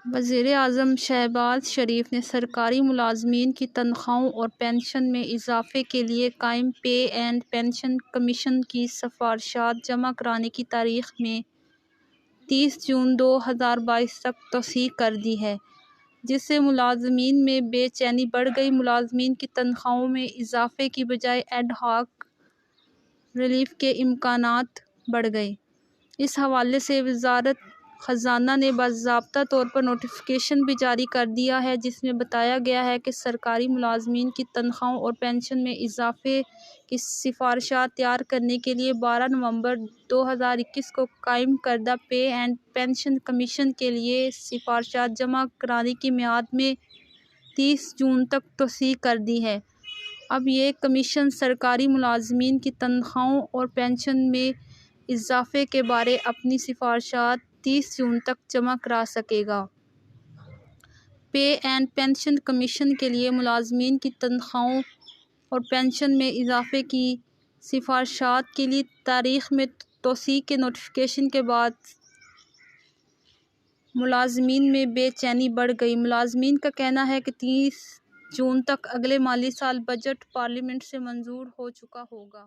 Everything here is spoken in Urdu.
وزیراعظم شہباز شریف نے سرکاری ملازمین کی تنخواہوں اور پنشن میں اضافے کے لیے قائم پے اینڈ پنشن کمیشن کی سفارشات جمع کرانے کی تاریخ میں 30 جون 2022 تک توسیع کر دی ہے، جس سے ملازمین میں بے چینی بڑھ گئی۔ ملازمین کی تنخواہوں میں اضافے کی بجائے ایڈ ہاک ریلیف کے امکانات بڑھ گئے۔ اس حوالے سے وزارت خزانہ نے باضابطہ طور پر نوٹیفکیشن بھی جاری کر دیا ہے، جس میں بتایا گیا ہے کہ سرکاری ملازمین کی تنخواہوں اور پنشن میں اضافے کی سفارشات تیار کرنے کے لیے 12 نومبر 2021 کو قائم کردہ پے اینڈ پنشن کمیشن کے لیے سفارشات جمع کرانے کی میعاد میں 30 جون تک توسیع کر دی ہے۔ اب یہ کمیشن سرکاری ملازمین کی تنخواہوں اور پنشن میں اضافے کے بارے اپنی سفارشات 30 جون تک جمع کرا سکے گا۔ پے اینڈ پنشن کمیشن کے لیے ملازمین کی تنخواہوں اور پنشن میں اضافے کی سفارشات کے لیے تاریخ میں توسیع کے نوٹیفکیشن کے بعد ملازمین میں بے چینی بڑھ گئی۔ ملازمین کا کہنا ہے کہ 30 جون تک اگلے مالی سال بجٹ پارلیمنٹ سے منظور ہو چکا ہوگا۔